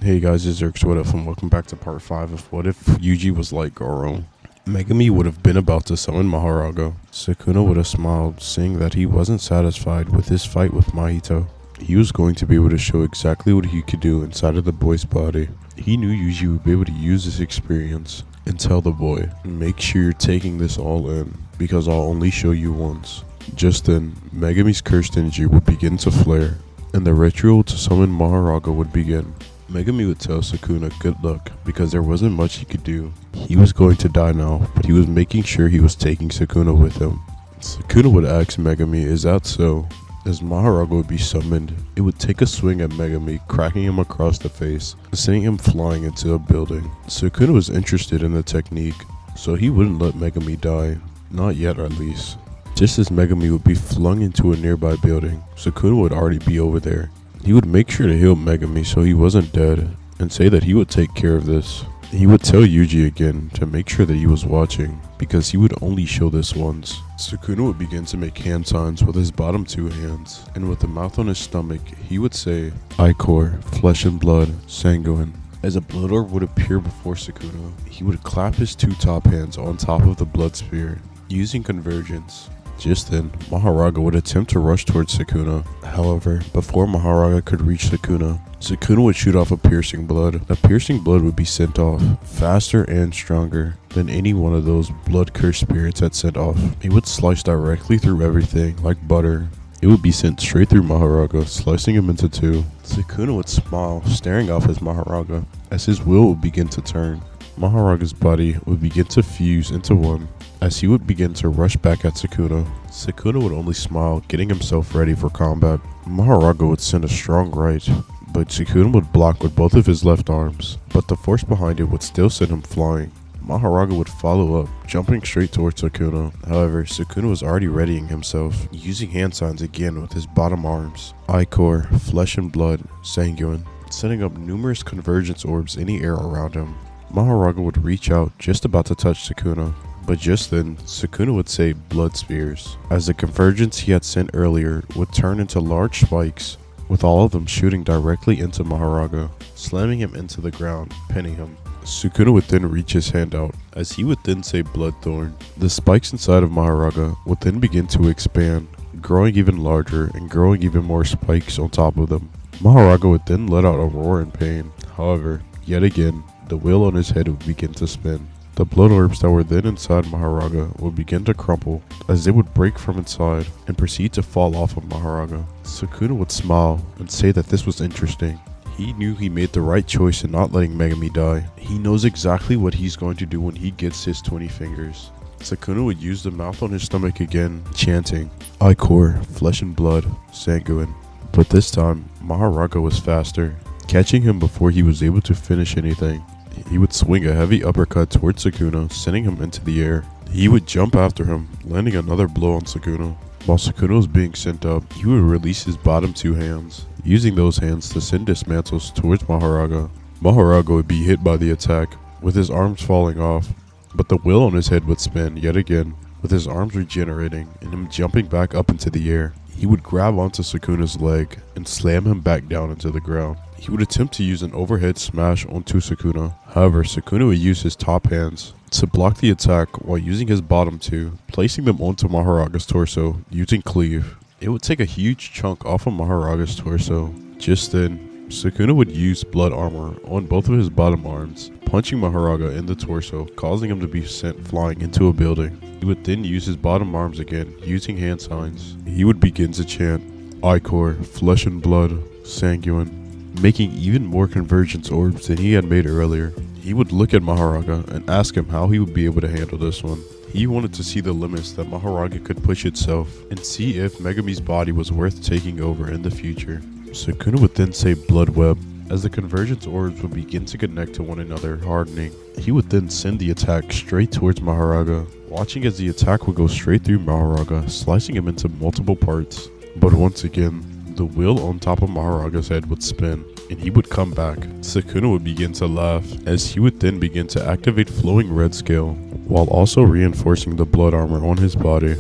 Hey guys, it's Zerx, what up, and welcome back to part 5 of What If Yuji Was Like Garou. Megami would have been about to summon Maharaga. Sukuna would have smiled, saying that he wasn't satisfied with his fight with Mahito. He was going to be able to show exactly what he could do inside of the boy's body. He knew Yuji would be able to use this experience and tell the boy, make sure you're taking this all in, because I'll only show you once. Just then, Megami's cursed energy would begin to flare, and the ritual to summon Maharaga would begin. Megami would tell Sukuna good luck because there wasn't much he could do. He was going to die now, but he was making sure he was taking Sukuna with him. Sukuna would ask Megami, is that so? As Maharaga would be summoned, it would take a swing at Megami, cracking him across the face, sending him flying into a building. Sukuna was interested in the technique, so he wouldn't let Megami die. Not yet, at least. Just as Megami would be flung into a nearby building, Sukuna would already be over there. He would make sure to heal Megami so he wasn't dead, and say that he would take care of this. He would tell Yuji again to make sure that he was watching, because he would only show this once. Sukuna would begin to make hand signs with his bottom two hands, and with the mouth on his stomach, he would say, Ichor, flesh and blood, sanguine. As a blood orb would appear before Sukuna, he would clap his two top hands on top of the blood sphere, using convergence. Just then, Maharaga would attempt to rush towards Sukuna. However, before Maharaga could reach Sukuna, Sukuna would shoot off a piercing blood. The piercing blood would be sent off faster and stronger than any one of those blood cursed spirits had sent off. It would slice directly through everything like butter. It would be sent straight through Maharaga, slicing him into two. Sukuna would smile, staring off at Maharaga, as his will would begin to turn. Maharaga's body would begin to fuse into one. As he would begin to rush back at Sukuna, Sukuna would only smile, getting himself ready for combat. Maharaga would send a strong right, but Sukuna would block with both of his left arms, but the force behind it would still send him flying. Maharaga would follow up, jumping straight towards Sukuna. However, Sukuna was already readying himself, using hand signs again with his bottom arms. Ichor, flesh and blood, sanguine, setting up numerous convergence orbs in the air around him. Maharaga would reach out, just about to touch Sukuna. But just then, Sukuna would say blood spears, as the convergence he had sent earlier would turn into large spikes, with all of them shooting directly into Maharaga, slamming him into the ground, pinning him. Sukuna would then reach his hand out, as he would then say bloodthorn. The spikes inside of Maharaga would then begin to expand, growing even larger and growing even more spikes on top of them. Maharaga would then let out a roar in pain. However, yet again, the wheel on his head would begin to spin. The blood orbs that were then inside Maharaga would begin to crumple as they would break from inside and proceed to fall off of Maharaga. Sukuna would smile and say that this was interesting. He knew he made the right choice in not letting Megami die. He knows exactly what he's going to do when he gets his 20 fingers. Sukuna would use the mouth on his stomach again, chanting, Ichor, flesh and blood, sanguine. But this time, Maharaga was faster, catching him before he was able to finish anything. He would swing a heavy uppercut towards Sukuna, sending him into the air. He would jump after him, landing another blow on Sukuna. While Sukuna was being sent up, he would release his bottom two hands, using those hands to send dismantles towards Maharaga. Maharaga would be hit by the attack, with his arms falling off, but the wheel on his head would spin yet again, with his arms regenerating and him jumping back up into the air. He would grab onto Sukuna's leg and slam him back down into the ground. He would attempt to use an overhead smash onto Sukuna. However, Sukuna would use his top hands to block the attack while using his bottom two, placing them onto Maharaga's torso using cleave. It would take a huge chunk off of Maharaga's torso. Just then, Sukuna would use blood armor on both of his bottom arms, punching Maharaga in the torso, causing him to be sent flying into a building. He would then use his bottom arms again, using hand signs. He would begin to chant, Ichor, flesh and blood, sanguine, making even more convergence orbs than he had made earlier. He would look at Maharaga and ask him how he would be able to handle this one. He wanted to see the limits that Maharaga could push itself, and see if Megami's body was worth taking over in the future. Sukuna would then say blood web, as the convergence orbs would begin to connect to one another, hardening. He would then send the attack straight towards Maharaga, watching as the attack would go straight through Maharaga, slicing him into multiple parts. But once again, the wheel on top of Maharaga's head would spin, and he would come back. Sukuna would begin to laugh, as he would then begin to activate flowing red scale, while also reinforcing the blood armor on his body.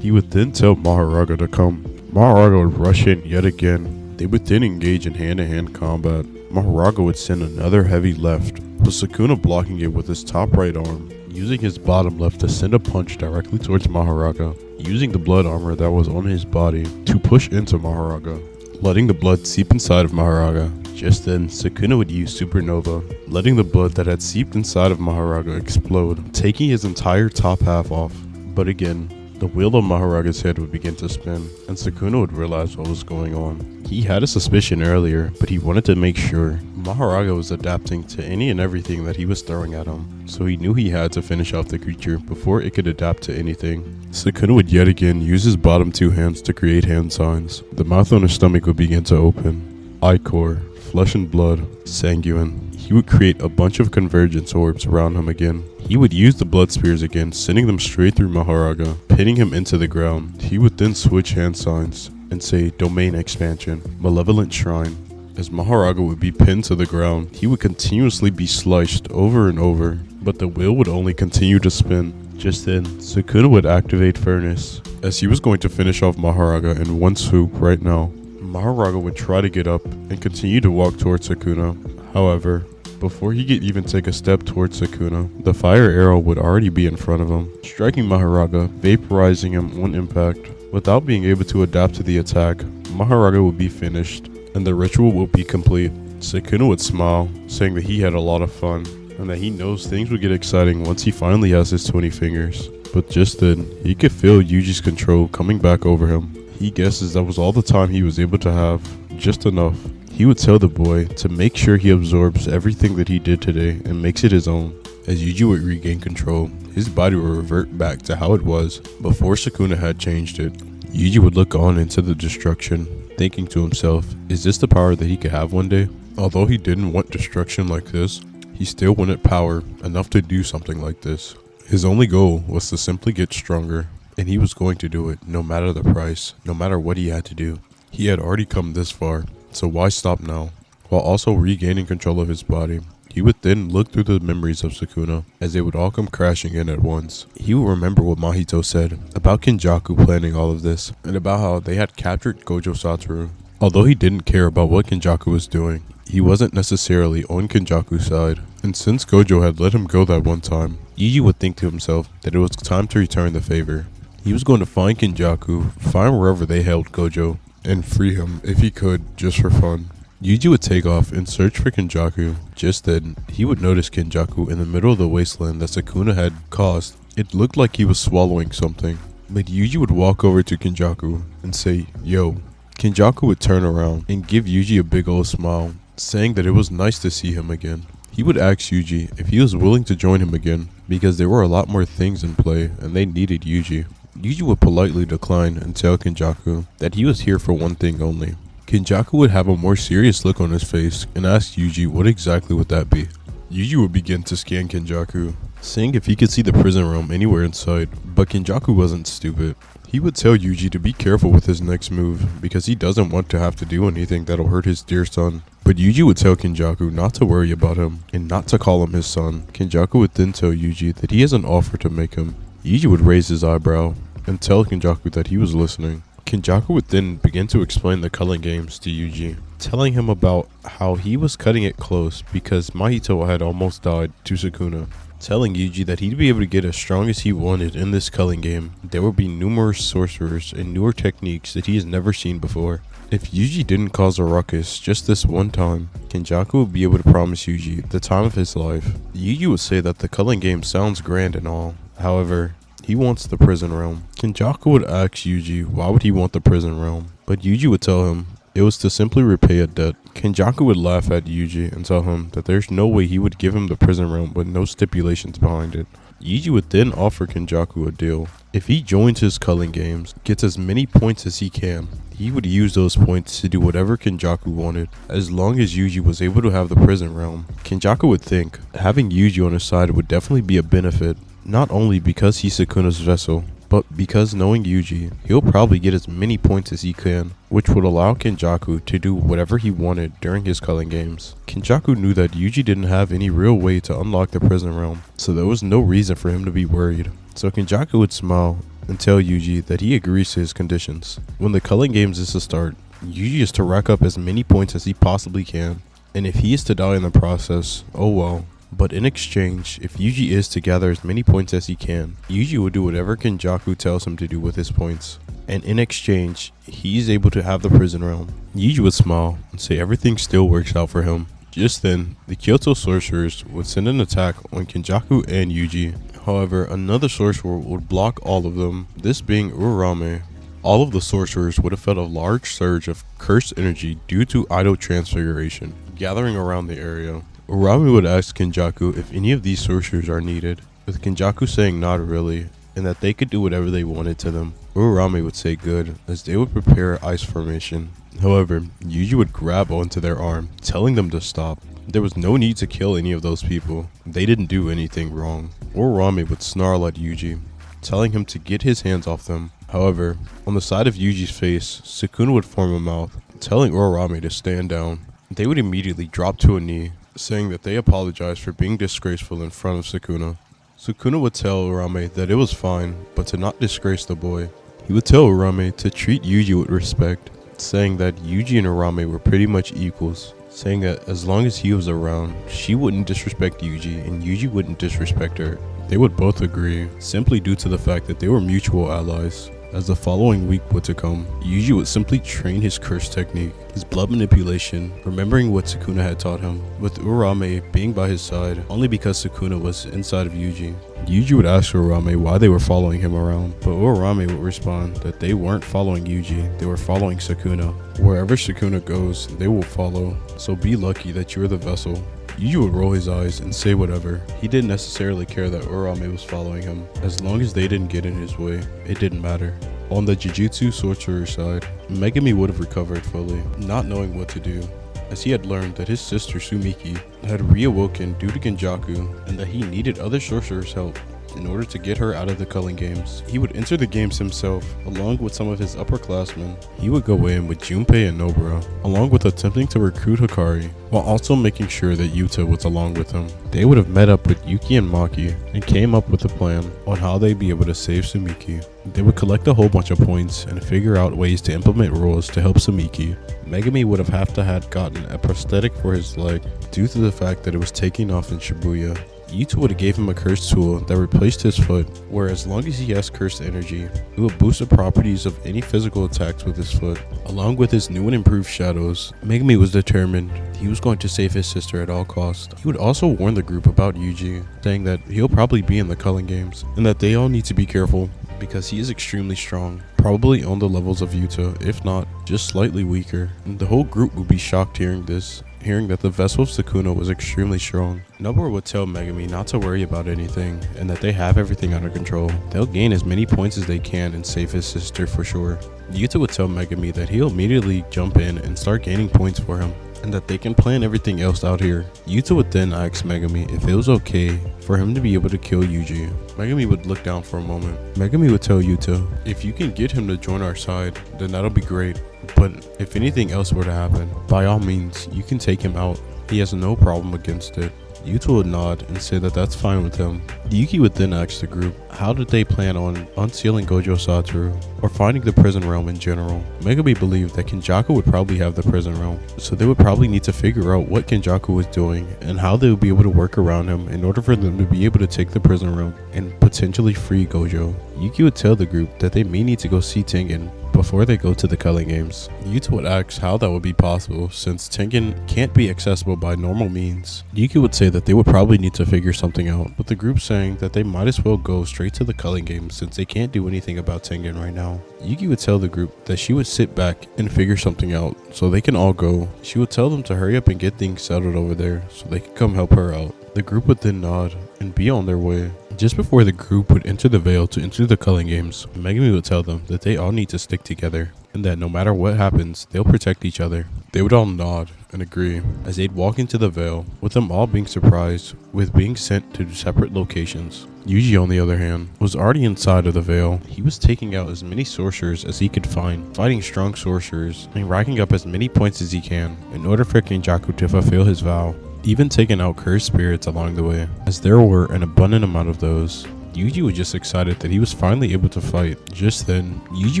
He would then tell Maharaga to come. Maharaga would rush in yet again. They would then engage in hand-to-hand combat. Maharaga would send another heavy left, with Sukuna blocking it with his top right arm, using his bottom left to send a punch directly towards Maharaga, using the blood armor that was on his body to push into Maharaga, letting the blood seep inside of Maharaga. Just then, Sukuna would use Supernova, letting the blood that had seeped inside of Maharaga explode, taking his entire top half off. But again, the wheel of Maharaga's head would begin to spin, and Sukuna would realize what was going on. He had a suspicion earlier, but he wanted to make sure. Maharaga was adapting to any and everything that he was throwing at him, so he knew he had to finish off the creature before it could adapt to anything. Sukuna would yet again use his bottom two hands to create hand signs. The mouth on his stomach would begin to open. Ichor, flesh and blood, sanguine. He would create a bunch of convergence orbs around him again. He would use the blood spears again, sending them straight through Maharaga, pinning him into the ground. He would then switch hand signs and say domain expansion, malevolent shrine. As Maharaga would be pinned to the ground, he would continuously be sliced over and over, but the wheel would only continue to spin. Just then, Sukuna would activate Furnace, as he was going to finish off Maharaga in one swoop right now. Maharaga would try to get up and continue to walk towards Sukuna. However, before he could even take a step towards Sukuna, the fire arrow would already be in front of him, striking Maharaga, vaporizing him on impact. Without being able to adapt to the attack, Maharaga would be finished, and the ritual would be complete. Sukuna would smile, saying that he had a lot of fun, and that he knows things would get exciting once he finally has his 20 fingers. But just then, he could feel Yuji's control coming back over him. He guesses that was all the time he was able to have, just enough. He would tell the boy to make sure he absorbs everything that he did today and makes it his own. As Yuji would regain control, his body would revert back to how it was before Sukuna had changed it. Yuji would look on into the destruction, thinking to himself, is this the power that he could have one day? Although he didn't want destruction like this, he still wanted power enough to do something like this. His only goal was to simply get stronger, and he was going to do it no matter the price, no matter what he had to do. He had already come this far, so why stop now? While also regaining control of his body, he would then look through the memories of Sukuna as they would all come crashing in at once. He would remember what Mahito said about Kenjaku planning all of this, and about how they had captured Gojo Satoru. Although he didn't care about what Kenjaku was doing, he wasn't necessarily on Kenjaku's side, and since Gojo had let him go that one time, Yuji would think to himself that it was time to return the favor. He was going to find Kenjaku, find wherever they held Gojo, and free him if he could, just for fun. Yuji would take off and search for Kenjaku. Just then, he would notice Kenjaku in the middle of the wasteland that Sukuna had caused. It looked like he was swallowing something, but Yuji would walk over to Kenjaku and say, yo. Kenjaku would turn around and give Yuji a big old smile, saying that it was nice to see him again. He would ask Yuji if he was willing to join him again, because there were a lot more things in play and they needed Yuji. Yuji would politely decline and tell Kenjaku that he was here for one thing only. Kenjaku would have a more serious look on his face and ask Yuji what exactly would that be. Yuji would begin to scan Kenjaku, seeing if he could see the prison realm anywhere in sight, but Kenjaku wasn't stupid. He would tell Yuji to be careful with his next move because he doesn't want to have to do anything that'll hurt his dear son. But Yuji would tell Kenjaku not to worry about him and not to call him his son. Kenjaku would then tell Yuji that he has an offer to make him. Yuji would raise his eyebrow and tell Kenjaku that he was listening. Kenjaku would then begin to explain the culling games to Yuji, telling him about how he was cutting it close because Mahito had almost died to Sukuna, telling Yuji that he'd be able to get as strong as he wanted in this culling game. There would be numerous sorcerers and newer techniques that he has never seen before. If Yuji didn't cause a ruckus just this one time, Kenjaku would be able to promise Yuji the time of his life. Yuji would say that the culling game sounds grand and all, however, he wants the prison realm. Kenjaku would ask Yuji why would he want the prison realm, but Yuji would tell him it was to simply repay a debt. Kenjaku would laugh at Yuji and tell him that there's no way he would give him the prison realm with no stipulations behind it. Yuji would then offer Kenjaku a deal. If he joins his culling games, gets as many points as he can, he would use those points to do whatever Kenjaku wanted, as long as Yuji was able to have the prison realm. Kenjaku would think having Yuji on his side would definitely be a benefit, not only because he's Sukuna's vessel, but because knowing Yuji, he'll probably get as many points as he can, which would allow Kenjaku to do whatever he wanted during his culling games. Kenjaku knew that Yuji didn't have any real way to unlock the prison realm, so there was no reason for him to be worried. So Kenjaku would smile and tell Yuji that he agrees to his conditions. When the culling games is to start, Yuji is to rack up as many points as he possibly can. and if he is to die in the process, oh well. But in exchange, if Yuji is to gather as many points as he can, Yuji will do whatever Kenjaku tells him to do with his points. And in exchange, he is able to have the prison realm. Yuji would smile and say everything still works out for him. Just then, the Kyoto sorcerers would send an attack on Kenjaku and Yuji. However, another sorcerer would block all of them, this being Urarame. All of the sorcerers would have felt a large surge of cursed energy due to idol transfiguration, gathering around the area. Urarame would ask Kenjaku if any of these sorcerers are needed, with Kenjaku saying not really, and that they could do whatever they wanted to them. Urarame would say good, as they would prepare ice formation. However, Yuji would grab onto their arm, telling them to stop. There was no need to kill any of those people. They didn't do anything wrong. Urarame would snarl at Yuji, telling him to get his hands off them. However, on the side of Yuji's face, Sukuna would form a mouth, telling Urarame to stand down. They would immediately drop to a knee, saying that they apologized for being disgraceful in front of Sukuna. Sukuna would tell Urarame that it was fine, but to not disgrace the boy. He would tell Urarame to treat Yuji with respect, saying that Yuji and Urarame were pretty much equals, saying that as long as he was around, she wouldn't disrespect Yuji and Yuji wouldn't disrespect her. They would both agree, simply due to the fact that they were mutual allies. As the following week would to come, Yuji would simply train his curse technique, his blood manipulation, remembering what Sukuna had taught him, with Urarame being by his side only because Sukuna was inside of Yuji. Yuji would ask Urarame why they were following him around, but Urarame would respond that they weren't following Yuji, they were following Sukuna. Wherever Sukuna goes, they will follow, so be lucky that you're the vessel. Yuji would roll his eyes and say whatever. He didn't necessarily care that Urarame was following him. As long as they didn't get in his way, it didn't matter. On the Jujutsu sorcerer side, Megami would have recovered fully, not knowing what to do, as he had learned that his sister Sumiki had reawoken due to Kenjaku and that he needed other sorcerers' help in order to get her out of the culling games. He would enter the games himself, along with some of his upperclassmen. He would go in with Junpei and Nobara, along with attempting to recruit Hikari, while also making sure that Yuta was along with him. They would have met up with Yuki and Maki, and came up with a plan on how they'd be able to save Sumiki. They would collect a whole bunch of points and figure out ways to implement rules to help Sumiki. Megami would have to had gotten a prosthetic for his leg due to the fact that it was taking off in Shibuya. Yuta would have gave him a cursed tool that replaced his foot, where as long as he has cursed energy, it would boost the properties of any physical attacks with his foot. Along with his new and improved shadows, Megami was determined he was going to save his sister at all costs. He would also warn the group about Yuji, saying that he'll probably be in the culling games, and that they all need to be careful because he is extremely strong, probably on the levels of Yuta, if not just slightly weaker. And the whole group would be shocked hearing this, hearing that the vessel of Sukuna was extremely strong. Nobara would tell Megami not to worry about anything and that they have everything under control. They'll gain as many points as they can and save his sister for sure. Yuta would tell Megami that he'll immediately jump in and start gaining points for him, and that they can plan everything else out here. Yuta would then ask Megami if it was okay for him to be able to kill Yuji. Megami would look down for a moment. Megami would tell Yuta, if you can get him to join our side, then that'll be great. But if anything else were to happen, by all means, you can take him out. He has no problem against it. Yuta would nod and say that that's fine with him. Yuki would then ask the group, how did they plan on unsealing Gojo Satoru, or finding the prison realm in general? Megami believed that Kenjaku would probably have the prison realm, so they would probably need to figure out what Kenjaku was doing and how they would be able to work around him in order for them to be able to take the prison realm and potentially free Gojo. Yuki would tell the group that they may need to go see Tengen before they go to the culling games. Yuta would ask how that would be possible since Tengen can't be accessible by normal means. Yuki would say that they would probably need to figure something out, with the group saying that they might as well go straight to the culling games since they can't do anything about Tengen right now. Yuki would tell the group that she would sit back and figure something out so they can all go. She would tell them to hurry up and get things settled over there so they could come help her out. The group would then nod and be on their way. Just before the group would enter the veil to enter the culling games, Megami would tell them that they all need to stick together and that no matter what happens, they'll protect each other. They would all nod and agree as they'd walk into the veil, with them all being surprised with being sent to separate locations. Yuji, on the other hand, was already inside of the veil. He was taking out as many sorcerers as he could find, fighting strong sorcerers, and racking up as many points as he can in order for Kenjaku to fulfill his vow, even taking out cursed spirits along the way, as there were an abundant amount of those. Yuji was just excited that he was finally able to fight. Just then, Yuji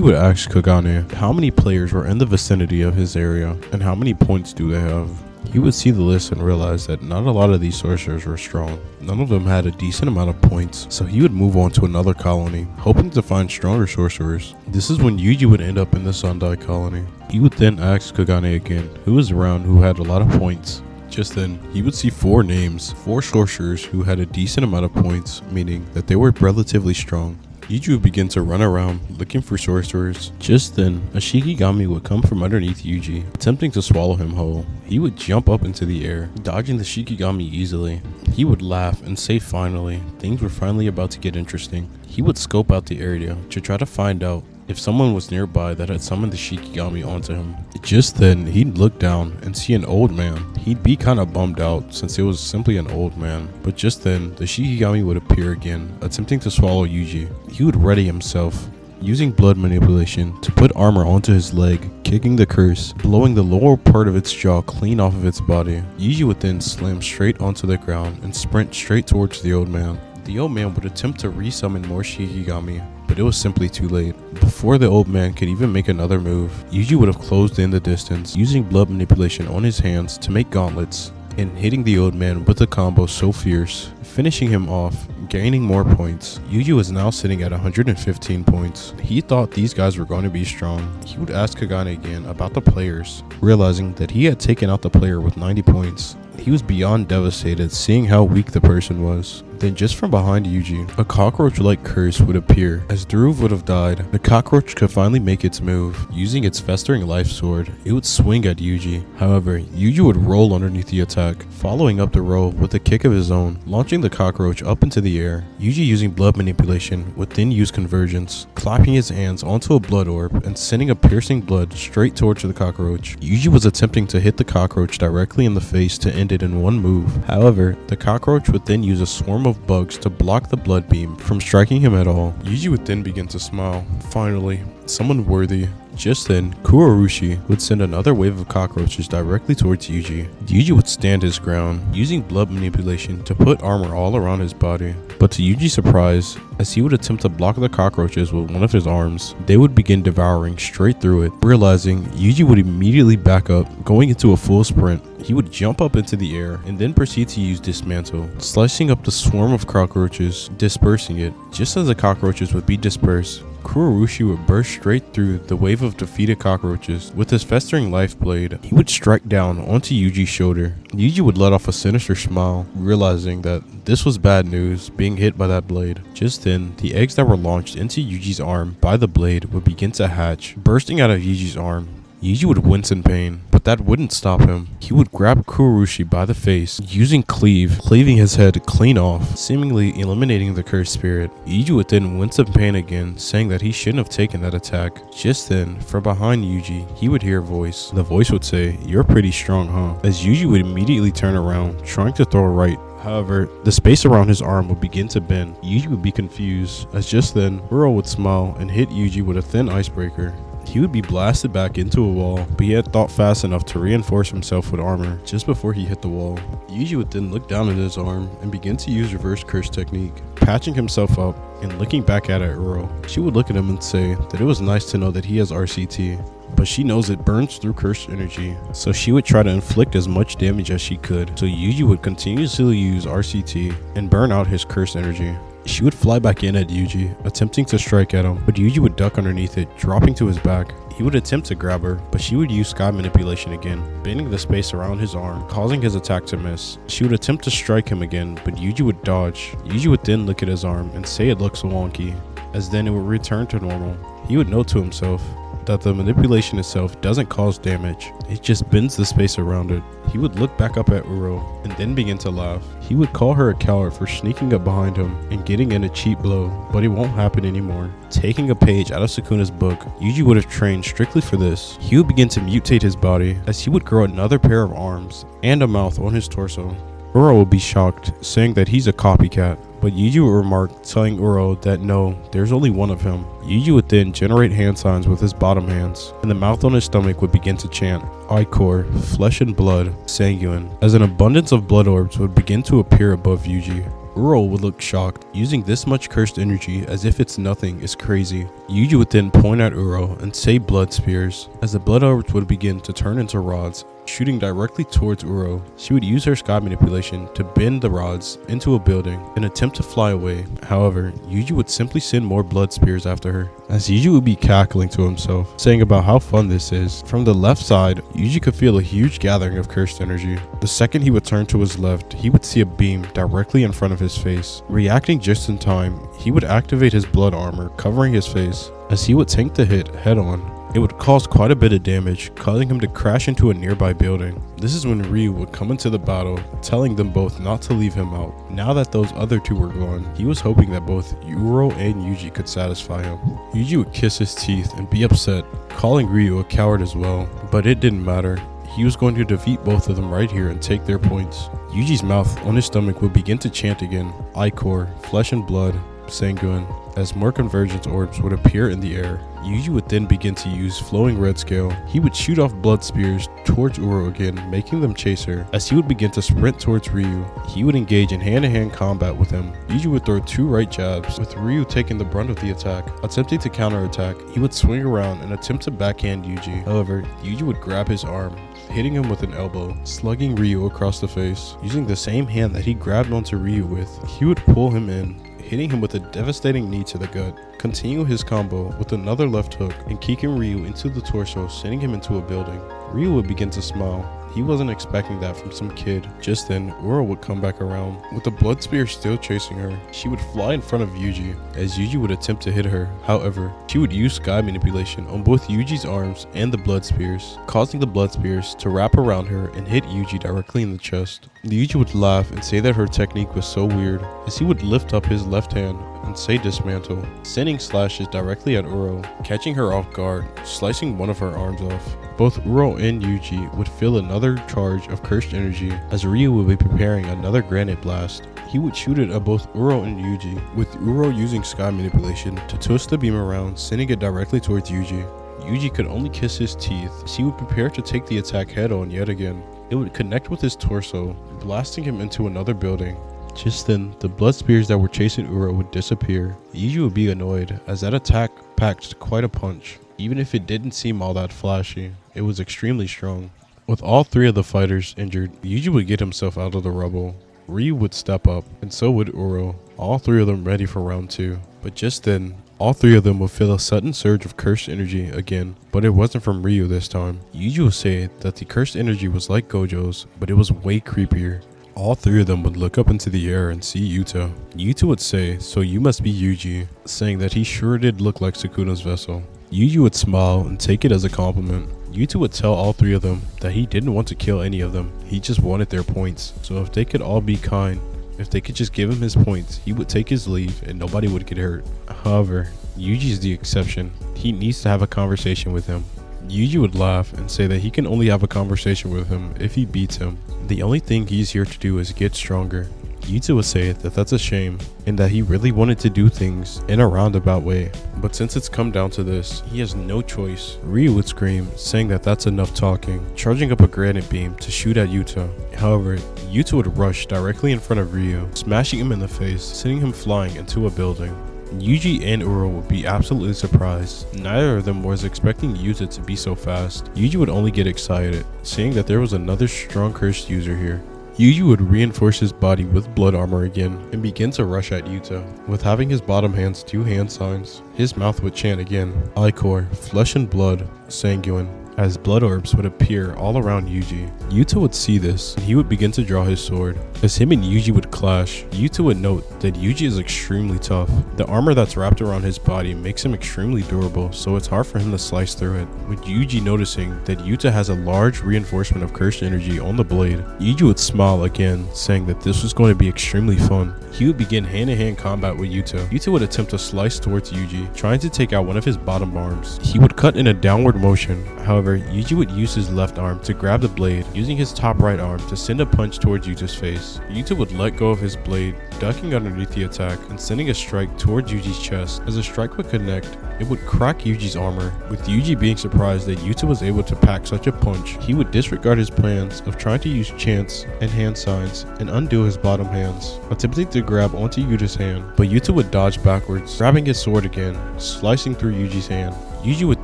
would ask Kagane how many players were in the vicinity of his area and how many points do they have. He would see the list and realize that not a lot of these sorcerers were strong. None of them had a decent amount of points, so he would move on to another colony, hoping to find stronger sorcerers. This is when Yuji would end up in the Sundai colony. He would then ask Kagane again who was around who had a lot of points. Just then, he would see 4 names, 4 sorcerers who had a decent amount of points, meaning that they were relatively strong. Yuji would begin to run around looking for sorcerers. Just then, a Shikigami would come from underneath Yuji, attempting to swallow him whole. He would jump up into the air, dodging the Shikigami easily. He would laugh and say finally, things were finally about to get interesting. He would scope out the area to try to find out if someone was nearby that had summoned the Shikigami onto him. Just then, he'd look down and see an old man. He'd be kinda bummed out since it was simply an old man. But just then, the Shikigami would appear again, attempting to swallow Yuji. He would ready himself, using blood manipulation to put armor onto his leg, kicking the curse, blowing the lower part of its jaw clean off of its body. Yuji would then slam straight onto the ground and sprint straight towards the old man. The old man would attempt to resummon more Shikigami, but it was simply too late. Before the old man could even make another move, Yuji would have closed in the distance, using blood manipulation on his hands to make gauntlets, and hitting the old man with a combo so fierce, finishing him off, gaining more points. Yuji was now sitting at 115 points. He thought these guys were going to be strong. He would ask Kagane again about the players, realizing that he had taken out the player with 90 points. He was beyond devastated seeing how weak the person was. Then just from behind Yuji, a cockroach-like curse would appear. As Dhruv would have died, the cockroach could finally make its move. Using its festering life sword, it would swing at Yuji. However, Yuji would roll underneath the attack, following up the roll with a kick of his own, launching the cockroach up into the air. Yuji, using blood manipulation, would then use convergence, clapping his hands onto a blood orb and sending a piercing blood straight towards the cockroach. Yuji was attempting to hit the cockroach directly in the face to end it in one move. However, the cockroach would then use a swarm of bugs to block the blood beam from striking him at all. Yuji would then begin to smile. Finally, someone worthy. Just then, Kurorushi would send another wave of cockroaches directly towards Yuji. Yuji would stand his ground, using blood manipulation to put armor all around his body. But to Yuji's surprise, as he would attempt to block the cockroaches with one of his arms, they would begin devouring straight through it. Realizing, Yuji would immediately back up, going into a full sprint. He would jump up into the air and then proceed to use Dismantle, slicing up the swarm of cockroaches, dispersing it. Just as the cockroaches would be dispersed, Kurorushi would burst straight through the wave of defeated cockroaches. With his festering life blade, he would strike down onto Yuji's shoulder. Yuji would let off a sinister smile, realizing that this was bad news, being hit by that blade. Just then, the eggs that were launched into Yuji's arm by the blade would begin to hatch, bursting out of Yuji's arm. Yuji would wince in pain, but that wouldn't stop him. He would grab Kurorushi by the face, using cleave, cleaving his head clean off, seemingly eliminating the cursed spirit. Yuji would then wince in pain again, saying that he shouldn't have taken that attack. Just then, from behind Yuji, he would hear a voice. The voice would say, "You're pretty strong, huh?" As Yuji would immediately turn around, trying to throw a right. However, the space around his arm would begin to bend. Yuji would be confused, as just then, Uro would smile and hit Yuji with a thin icebreaker. He would be blasted back into a wall, but he had thought fast enough to reinforce himself with armor just before he hit the wall. Yuji would then look down at his arm and begin to use reverse curse technique, patching himself up and looking back at Uro. She would look at him and say that it was nice to know that he has RCT, but she knows it burns through cursed energy, so she would try to inflict as much damage as she could. So Yuji would continuously use RCT and burn out his cursed energy. She would fly back in at Yuji, attempting to strike at him, but Yuji would duck underneath it, dropping to his back. He would attempt to grab her, but she would use sky manipulation again, bending the space around his arm, causing his attack to miss. She would attempt to strike him again, but Yuji would dodge. Yuji would then look at his arm and say it looks wonky, as then it would return to normal. He would note to himself that the manipulation itself doesn't cause damage, it just bends the space around it. He would look back up at Uro and then begin to laugh. He would call her a coward for sneaking up behind him and getting in a cheap blow, but it won't happen anymore. Taking a page out of Sukuna's book, Yuji would have trained strictly for this. He would begin to mutate his body as he would grow another pair of arms and a mouth on his torso. Uro would be shocked, saying that he's a copycat, but Yuji would remark, telling Uro that no, there's only one of him. Yuji would then generate hand signs with his bottom hands, and the mouth on his stomach would begin to chant, Ichor, flesh and blood, sanguine, as an abundance of blood orbs would begin to appear above Yuji. Uro would look shocked. Using this much cursed energy as if it's nothing is crazy. Yuji would then point at Uro and say blood spears, as the blood orbs would begin to turn into rods, shooting directly towards Uro. She would use her sky manipulation to bend the rods into a building and attempt to fly away. However, Yuji would simply send more blood spears after her, as Yuji would be cackling to himself, saying about how fun this is. From the left side, Yuji could feel a huge gathering of cursed energy. The second he would turn to his left, he would see a beam directly in front of his face. Reacting just in time, he would activate his blood armor, covering his face, as he would tank the hit head on. It would cause quite a bit of damage, causing him to crash into a nearby building. This is when Ryu would come into the battle, telling them both not to leave him out. Now that those other two were gone, he was hoping that both Uro and Yuji could satisfy him. Yuji would kiss his teeth and be upset, calling Ryu a coward as well, but it didn't matter. He was going to defeat both of them right here and take their points. Yuji's mouth on his stomach would begin to chant again, Ichor, flesh and blood, sanguine, as more convergence orbs would appear in the air. Yuji would then begin to use flowing red scale. He would shoot off blood spears towards Uro again, making them chase her. As he would begin to sprint towards Ryu, he would engage in hand-to-hand combat with him. Yuji would throw 2 right jabs, with Ryu taking the brunt of the attack. Attempting to counterattack, he would swing around and attempt to backhand Yuji. However, Yuji would grab his arm, hitting him with an elbow, slugging Ryu across the face. Using the same hand that he grabbed onto Ryu with, he would pull him in, hitting him with a devastating knee to the gut. Continue his combo with another left hook and kicking Ryu into the torso, sending him into a building. Ryu would begin to smile. He wasn't expecting that from some kid. Just then, Uro would come back around. With the blood spear still chasing her, she would fly in front of Yuji, as Yuji would attempt to hit her. However, she would use sky manipulation on both Yuji's arms and the blood spears, causing the blood spears to wrap around her and hit Yuji directly in the chest. Yuji would laugh and say that her technique was so weird, as he would lift up his left hand and say dismantle, sending slashes directly at Uro, catching her off guard, slicing one of her arms off. Both Uro and Yuji would feel another charge of cursed energy, as Ryu would be preparing another granite blast. He would shoot it at both Uro and Yuji, with Uro using sky manipulation to twist the beam around, sending it directly towards Yuji. Yuji could only kiss his teeth, as he would prepare to take the attack head on yet again. It would connect with his torso, blasting him into another building. Just then, the blood spears that were chasing Uro would disappear. Yuji would be annoyed, as that attack packed quite a punch. Even if it didn't seem all that flashy, it was extremely strong. With all 3 of the fighters injured, Yuji would get himself out of the rubble. Ryu would step up, and so would Uro, all 3 of them ready for round 2. But just then, all 3 of them would feel a sudden surge of cursed energy again, but it wasn't from Ryu this time. Yuji would say that the cursed energy was like Gojo's, but it was way creepier. All 3 of them would look up into the air and see Yuta. Yuta would say, "So you must be Yuji," saying that he sure did look like Sukuna's vessel. Yuji would smile and take it as a compliment. Yuta would tell all 3 of them that he didn't want to kill any of them, he just wanted their points. So if they could all be kind, if they could just give him his points, he would take his leave and nobody would get hurt. However, Yuji is the exception. He needs to have a conversation with him. Yuji would laugh and say that he can only have a conversation with him if he beats him. The only thing he's here to do is get stronger. Yuta would say that that's a shame, and that he really wanted to do things in a roundabout way. But since it's come down to this, he has no choice. Ryu would scream, saying that that's enough talking, charging up a granite beam to shoot at Yuta. However, Yuta would rush directly in front of Ryu, smashing him in the face, sending him flying into a building. Yuji and Uro would be absolutely surprised. Neither of them was expecting Yuta to be so fast. Yuji would only get excited, saying that there was another strong cursed user here. Yuji would reinforce his body with blood armor again and begin to rush at Yuta. With having his bottom hands do hand signs, his mouth would chant again, Ichor, flesh and blood, sanguine, as blood orbs would appear all around Yuji. Yuta would see this, and he would begin to draw his sword. As him and Yuji would clash, Yuta would note that Yuji is extremely tough. The armor that's wrapped around his body makes him extremely durable, so it's hard for him to slice through it. With Yuji noticing that Yuta has a large reinforcement of cursed energy on the blade, Yuji would smile again, saying that this was going to be extremely fun. He would begin hand-to-hand combat with Yuta. Yuta would attempt to slice towards Yuji, trying to take out one of his bottom arms. He would cut in a downward motion. However, Yuji would use his left arm to grab the blade, using his top right arm to send a punch towards Yuta's face. Yuta would let go of his blade, ducking underneath the attack and sending a strike towards Yuji's chest. As the strike would connect, it would crack Yuji's armor. With Yuji being surprised that Yuta was able to pack such a punch, he would disregard his plans of trying to use chants and hand signs and undo his bottom hands, attempting to grab onto Yuta's hand, but Yuta would dodge backwards, grabbing his sword again, slicing through Yuji's hand. Yuji would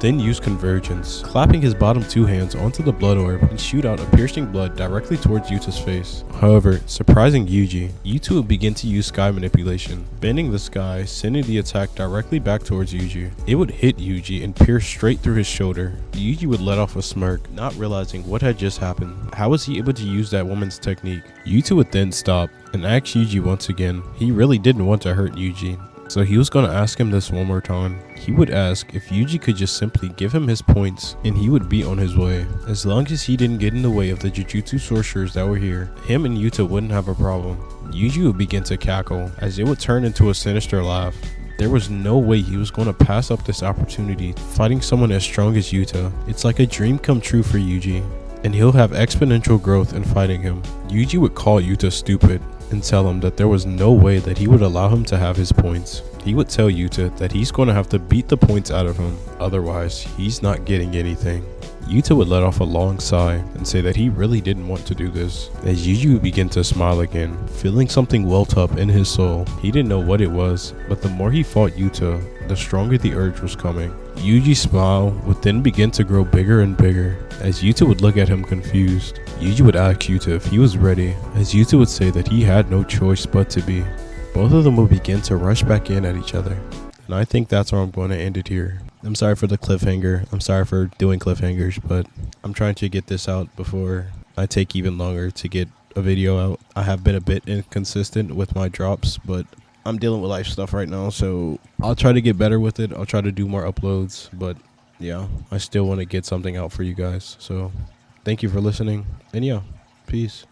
then use convergence, clapping his bottom two hands onto the blood orb and shoot out a piercing blood directly towards Yuta's face. However, surprising Yuji, Yuta would begin to use sky manipulation, bending the sky, sending the attack directly back towards Yuji. It would hit Yuji and pierce straight through his shoulder. Yuji would let off a smirk, not realizing what had just happened. How was he able to use that woman's technique? Yuta would then stop and ask Yuji once again. He really didn't want to hurt Yuji, so he was going to ask him this one more time. He would ask if Yuji could just simply give him his points and he would be on his way. As long as he didn't get in the way of the Jujutsu sorcerers that were here, him and Yuta wouldn't have a problem. Yuji would begin to cackle as it would turn into a sinister laugh. There was no way he was going to pass up this opportunity fighting someone as strong as Yuta. It's like a dream come true for Yuji, and he'll have exponential growth in fighting him. Yuji would call Yuta stupid and tell him that there was no way that he would allow him to have his points. He would tell Yuta that he's going to have to beat the points out of him, otherwise he's not getting anything. Yuta would let off a long sigh and say that he really didn't want to do this, as Yuji would begin to smile again, feeling something welt up in his soul. He didn't know what it was, but the more he fought Yuta, the stronger the urge was coming. Yuji's smile would then begin to grow bigger and bigger, as Yuta would look at him confused. Yuji would ask Yuta if he was ready, as Yuta would say that he had no choice but to be. Both of them would begin to rush back in at each other, and I think that's where I'm going to end it here. I'm sorry for the cliffhanger. I'm sorry for doing cliffhangers, but I'm trying to get this out before I take even longer to get a video out. I have been a bit inconsistent with my drops, but I'm dealing with life stuff right now, so I'll try to get better with it. I'll try to do more uploads, but yeah, I still want to get something out for you guys. So thank you for listening, and yeah, peace.